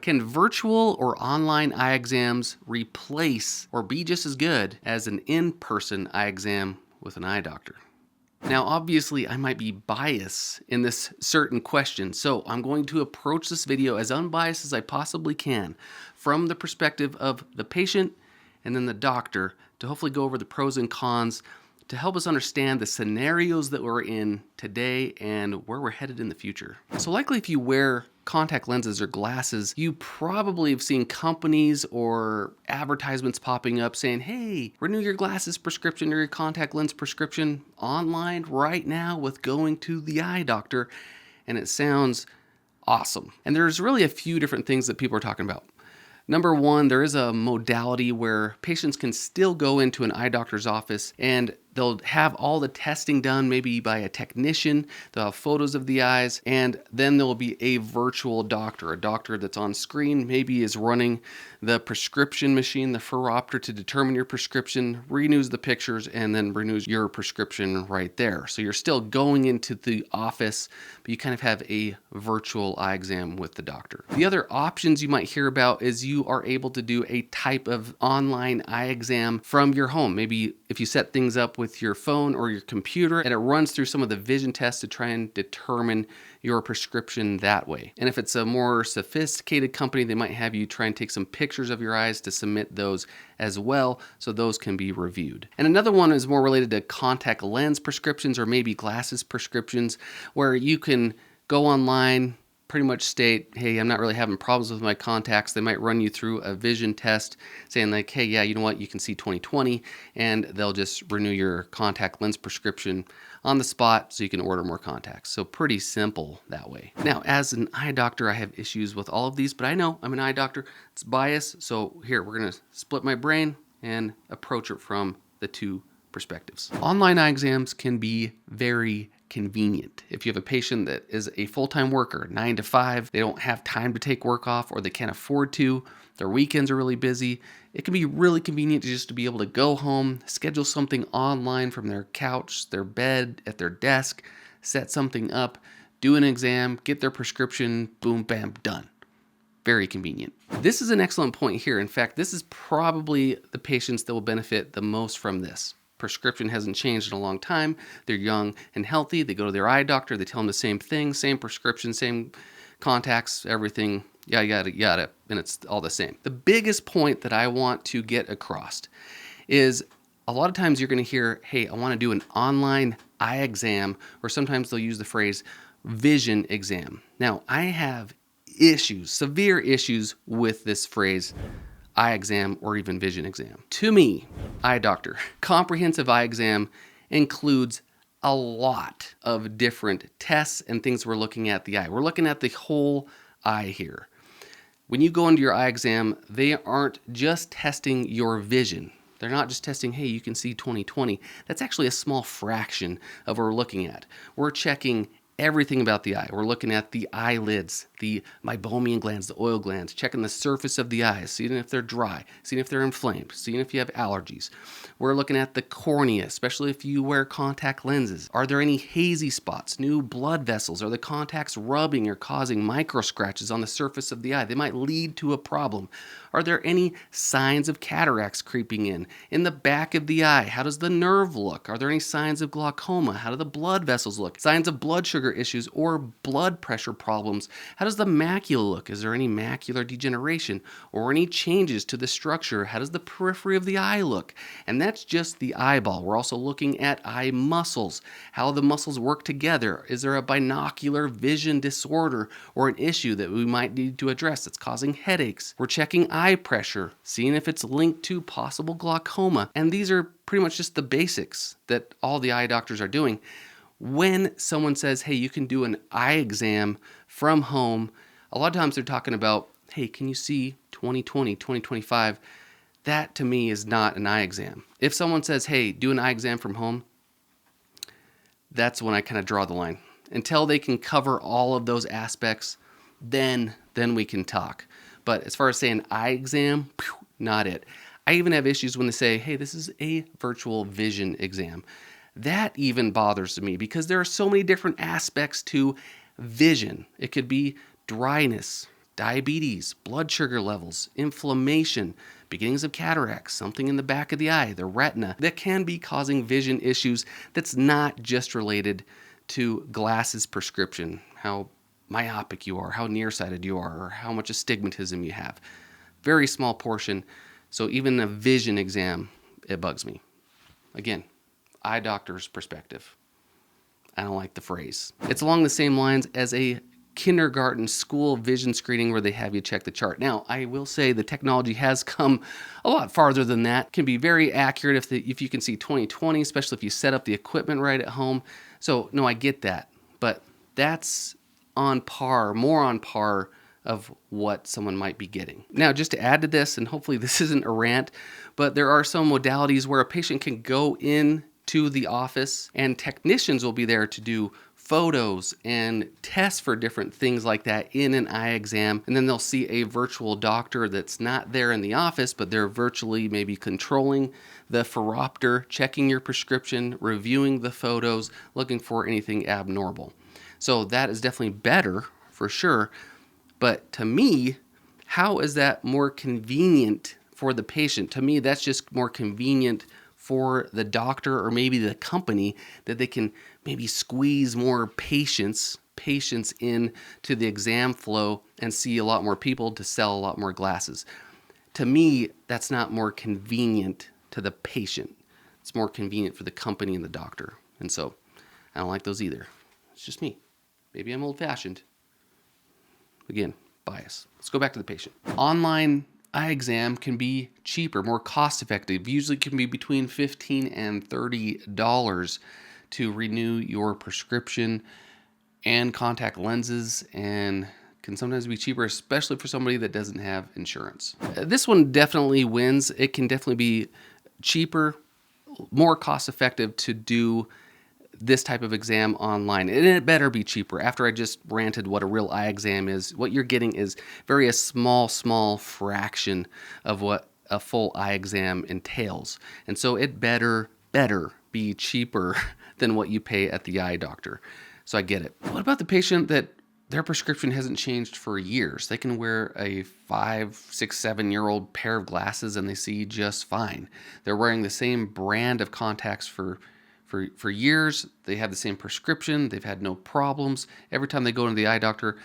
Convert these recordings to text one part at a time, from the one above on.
Can virtual or online eye exams replace or be just as good as an in-person eye exam with an eye doctor? Now, obviously, I might be biased in this certain question, so I'm going to approach this video as unbiased as I possibly can from the perspective of the patient and then the doctor to hopefully go over the pros and cons to help us understand the scenarios that we're in today and where we're headed in the future. So likely if you wear contact lenses or glasses, you probably have seen companies or advertisements popping up saying, hey, renew your glasses prescription or your contact lens prescription online right now with going to the eye doctor. And it sounds awesome. And there's really a few different things that people are talking about. Number one, there is a modality where patients can still go into an eye doctor's office and they'll have all the testing done maybe by a technician. They'll have photos of the eyes, and then there'll be a virtual doctor, a doctor that's on screen, maybe is running the prescription machine, the phoropter, to determine your prescription, renews the pictures, and then renews your prescription right there. So you're still going into the office, but you kind of have a virtual eye exam with the doctor. The other options you might hear about is you are able to do a type of online eye exam from your home. Maybe if you set things up with your phone or your computer, and it runs through some of the vision tests to try and determine your prescription that way. And if it's a more sophisticated company, they might have you try and take some pictures of your eyes to submit those as well, so those can be reviewed. And another one is more related to contact lens prescriptions or maybe glasses prescriptions, where you can go online, pretty much state, hey, I'm not really having problems with my contacts. They might run you through a vision test saying like, hey, yeah, you know what, you can see 20/20, and they'll just renew your contact lens prescription on the spot so you can order more contacts. So pretty simple that way. Now, as an eye doctor, I have issues with all of these, but I know I'm an eye doctor. It's biased. So here, we're going to split my brain and approach it from the two perspectives. Online eye exams can be very convenient. If you have a patient that is a full-time worker, 9 to 5, they don't have time to take work off or they can't afford to, their weekends are really busy, it can be really convenient just to be able to go home, schedule something online from their couch, their bed, at their desk, set something up, do an exam, get their prescription, boom, bam, done. Very convenient. This is an excellent point here. In fact, this is probably the patients that will benefit the most from this. Prescription hasn't changed in a long time. They're young and healthy. They go to their eye doctor. They tell them the same thing, same prescription, same contacts, everything, yada, yada, yada, and it's all the same. The biggest point that I want to get across is a lot of times you're going to hear, hey, I want to do an online eye exam, or sometimes they'll use the phrase vision exam. Now, I have issues, severe issues with this phrase, eye exam or even vision exam. To me, eye doctor, comprehensive eye exam includes a lot of different tests and things we're looking at the eye. We're looking at the whole eye here. When you go into your eye exam, they aren't just testing your vision. They're not just testing, hey, you can see 20/20. That's actually a small fraction of what we're looking at. We're checking everything about the eye. We're looking at the eyelids, the meibomian glands, the oil glands, checking the surface of the eyes, seeing if they're dry, seeing if they're inflamed, seeing if you have allergies. We're looking at the cornea, especially if you wear contact lenses. Are there any hazy spots, new blood vessels? Are the contacts rubbing or causing micro scratches on the surface of the eye? They might lead to a problem. Are there any signs of cataracts creeping in the back of the eye? How does the nerve look? Are there any signs of glaucoma? How do the blood vessels look? Signs of blood sugar issues or blood pressure problems? How does the macula look? Is there any macular degeneration or any changes to the structure? How does the periphery of the eye look? And that's just the eyeball. We're also looking at eye muscles, how the muscles work together. Is there a binocular vision disorder or an issue that we might need to address that's causing headaches? We're checking eye pressure, seeing if it's linked to possible glaucoma. And these are pretty much just the basics that all the eye doctors are doing. When someone says, hey, you can do an eye exam from home, a lot of times they're talking about, hey, can you see 20/20, 20/25? That to me is not an eye exam. If someone says, hey, do an eye exam from home, that's when I kind of draw the line. Until they can cover all of those aspects, then we can talk. But as far as saying eye exam, not it. I even have issues when they say, hey, this is a virtual vision exam. That even bothers me because there are so many different aspects to vision. It could be dryness, diabetes, blood sugar levels, inflammation, beginnings of cataracts, something in the back of the eye, the retina, that can be causing vision issues that's not just related to glasses prescription, how myopic you are, how nearsighted you are, or how much astigmatism you have. Very small portion. So even a vision exam, it bugs me. Again, eye doctor's perspective. I don't like the phrase. It's along the same lines as a kindergarten school vision screening where they have you check the chart. Now, I will say the technology has come a lot farther than that. It can be very accurate if you can see 20/20, especially if you set up the equipment right at home. So, no, I get that. But that's on par, more on par of what someone might be getting. Now, just to add to this, and hopefully this isn't a rant, but there are some modalities where a patient can go in to the office and technicians will be there to do photos and tests for different things like that in an eye exam. And then they'll see a virtual doctor that's not there in the office, but they're virtually maybe controlling the phoropter, checking your prescription, reviewing the photos, looking for anything abnormal. So that is definitely better for sure. But to me, how is that more convenient for the patient? To me, that's just more convenient for the doctor or maybe the company, that they can maybe squeeze more patients in to the exam flow and see a lot more people to sell a lot more glasses. To me, that's not more convenient to the patient. It's more convenient for the company and the doctor. And so I don't like those either. It's just me. Maybe I'm old-fashioned. Again, bias. Let's go back to the patient. Online eye exam can be cheaper, more cost-effective. Usually can be between $15 and $30 to renew your prescription and contact lenses, and can sometimes be cheaper, especially for somebody that doesn't have insurance. This one definitely wins. It can definitely be cheaper, more cost-effective to do this type of exam online, and it better be cheaper. After I just ranted what a real eye exam is, what you're getting is a small fraction of what a full eye exam entails. And so it better be cheaper than what you pay at the eye doctor. So I get it. What about the patient that their prescription hasn't changed for years? They can wear a 5, 6, 7-year-old pair of glasses and they see just fine. They're wearing the same brand of contacts for years. They have the same prescription. They've had no problems. Every time they go to the eye doctor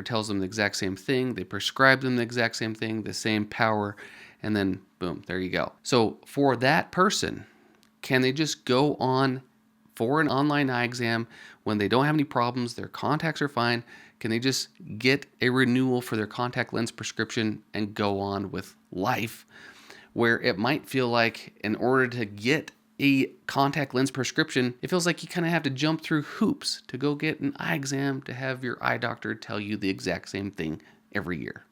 tells them the exact same thing. They prescribe them the exact same thing, the same power, and then boom, there you go. So for that person, can they just go on for an online eye exam when they don't have any problems, their contacts are fine? Can they just get a renewal for their contact lens prescription and go on with life? Where it might feel like in order to get a contact lens prescription, it feels like you kind of have to jump through hoops to go get an eye exam to have your eye doctor tell you the exact same thing every year.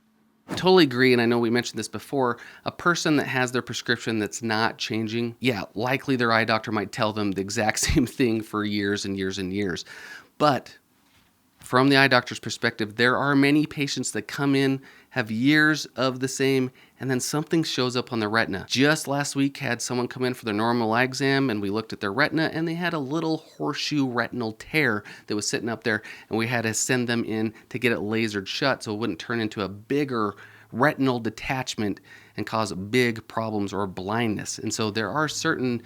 Totally agree, and I know we mentioned this before. A person that has their prescription that's not changing, likely their eye doctor might tell them the exact same thing for years and years and years. But from the eye doctor's perspective, there are many patients that come in, have years of the same, and then something shows up on the retina. Just last week, had someone come in for their normal eye exam, and we looked at their retina, and they had a little horseshoe retinal tear that was sitting up there, and we had to send them in to get it lasered shut so it wouldn't turn into a bigger retinal detachment and cause big problems or blindness. And so there are certain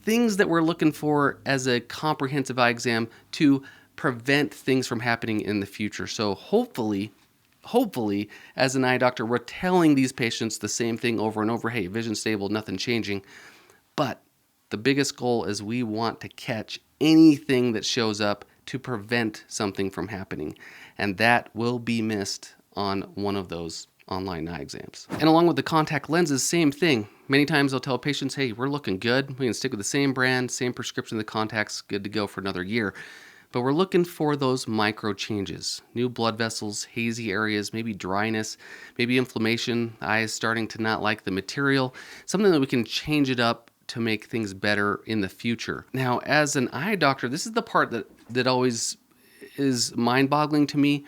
things that we're looking for as a comprehensive eye exam to prevent things from happening in the future. So hopefully, as an eye doctor, we're telling these patients the same thing over and over. Hey, vision stable, nothing changing. But the biggest goal is we want to catch anything that shows up to prevent something from happening. And that will be missed on one of those online eye exams. And along with the contact lenses, same thing. Many times I'll tell patients, hey, we're looking good. We can stick with the same brand, same prescription of the contacts, good to go for another year. But we're looking for those micro changes, new blood vessels, hazy areas, maybe dryness, maybe inflammation, eyes starting to not like the material, something that we can change it up to make things better in the future. Now, as an eye doctor, this is the part that always is mind-boggling to me.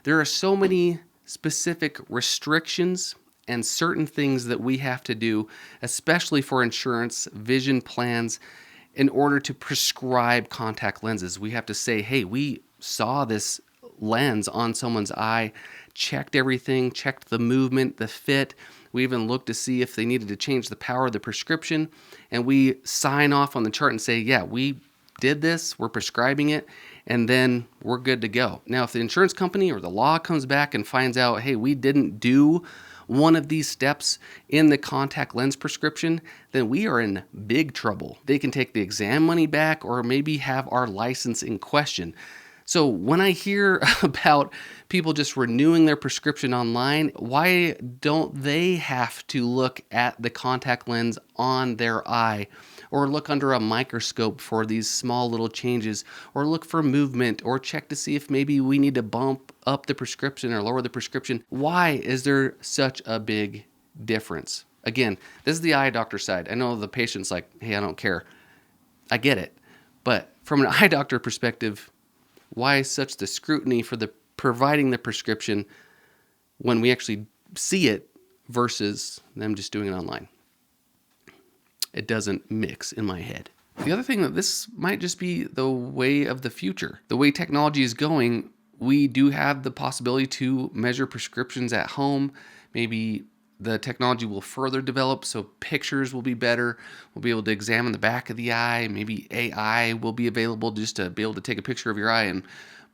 There are so many specific restrictions and certain things that we have to do, especially for insurance, vision plans, in order to prescribe contact lenses. We have to say, hey, we saw this lens on someone's eye checked everything, checked the movement, the fit. We even looked to see if they needed to change the power of the prescription. And we sign off on the chart and say, yeah, we did this, we're prescribing it, and then we're good to go. Now, if the insurance company or the law comes back and finds out, hey, we didn't do one of these steps in the contact lens prescription, then we are in big trouble. They can take the exam money back or maybe have our license in question. So when I hear about people just renewing their prescription online, why don't they have to look at the contact lens on their eye, or look under a microscope for these small little changes, or look for movement, or check to see if maybe we need to bump up the prescription or lower the prescription? Why is there such a big difference? Again, this is the eye doctor side. I know the patient's like, hey, I don't care. I get it. But from an eye doctor perspective, why such the scrutiny for the providing the prescription when we actually see it versus them just doing it online? It doesn't mix in my head. The other thing, that this might just be the way of the future. The way technology is going, we do have the possibility to measure prescriptions at home. Maybe the technology will further develop, so pictures will be better. We'll be able to examine the back of the eye. Maybe AI will be available just to be able to take a picture of your eye and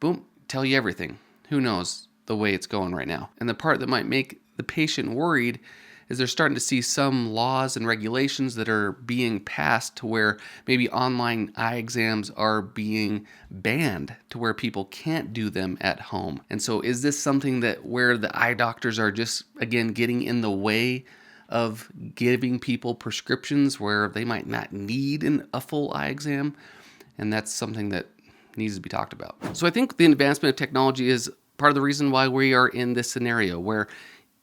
boom, tell you everything. Who knows the way it's going right now? And the part that might make the patient worried is they're starting to see some laws and regulations that are being passed to where maybe online eye exams are being banned to where people can't do them at home. And so is this something that where the eye doctors are just, again, getting in the way of giving people prescriptions where they might not need a full eye exam? And that's something that needs to be talked about. So I think the advancement of technology is part of the reason why we are in this scenario where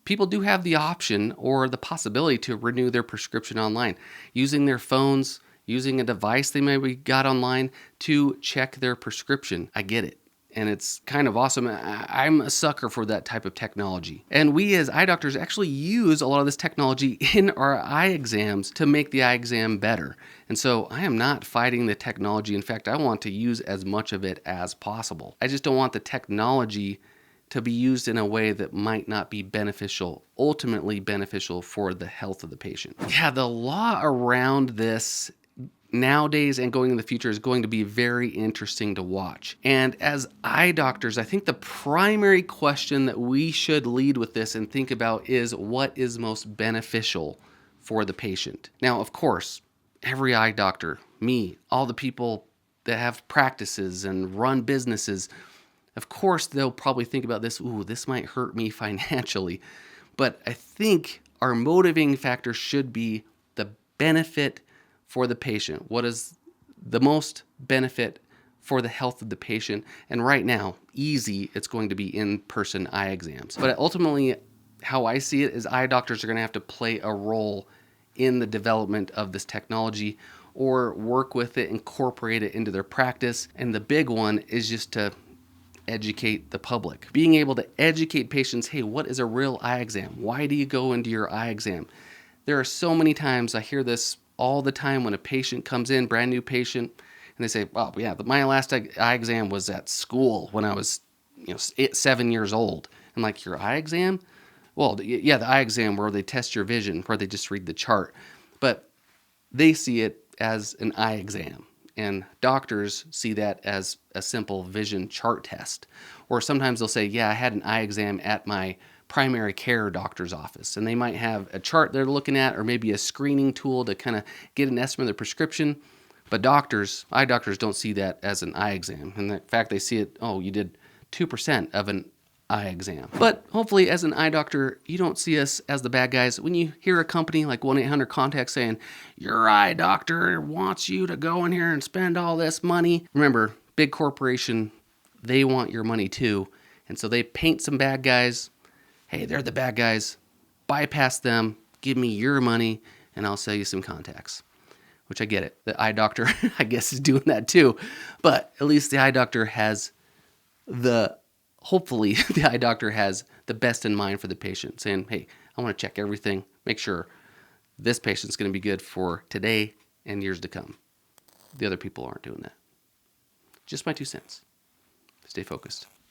people do have the option or the possibility to renew their prescription online using their phones, using a device they maybe got online to check their prescription. I get it. And it's kind of awesome. I'm a sucker for that type of technology. And we as eye doctors actually use a lot of this technology in our eye exams to make the eye exam better. And so I am not fighting the technology. In fact, I want to use as much of it as possible. I just don't want the technology to be used in a way that might not be beneficial, ultimately beneficial for the health of the patient. Yeah, the law around this nowadays and going in the future is going to be very interesting to watch. And as eye doctors, I think the primary question that we should lead with this and think about is what is most beneficial for the patient. Now, of course, every eye doctor, me, all the people that have practices and run businesses, of course, they'll probably think about this, ooh, this might hurt me financially. But I think our motivating factor should be the benefit for the patient. What is the most benefit for the health of the patient? And right now, easy, it's going to be in-person eye exams. But ultimately, how I see it is eye doctors are going to have to play a role in the development of this technology or work with it, incorporate it into their practice. And the big one is just to educate the public. Being able to educate patients, hey, what is a real eye exam? Why do you go into your eye exam? There are so many times I hear this all the time when a patient comes in, brand new patient, and they say, well, yeah, my last eye exam was at school when I was 7 years old. I'm like, your eye exam? Well, yeah, the eye exam where they test your vision, where they just read the chart. But they see it as an eye exam. And doctors see that as a simple vision chart test. Or sometimes they'll say, yeah, I had an eye exam at my primary care doctor's office. And they might have a chart they're looking at or maybe a screening tool to kind of get an estimate of the prescription. But eye doctors don't see that as an eye exam. In fact, they see it, oh, you did 2% of an eye exam. But hopefully as an eye doctor, you don't see us as the bad guys. When you hear a company like 1-800-CONTACT saying, your eye doctor wants you to go in here and spend all this money. Remember, big corporation, they want your money too. And so they paint some bad guys. Hey, they're the bad guys. Bypass them. Give me your money and I'll sell you some contacts. Which I get it. The eye doctor, I guess, is doing that too. But at least the eye doctor has hopefully the eye doctor has the best in mind for the patient, saying, hey, I want to check everything, make sure this patient's going to be good for today and years to come. The other people aren't doing that. Just my 2 cents. Stay focused.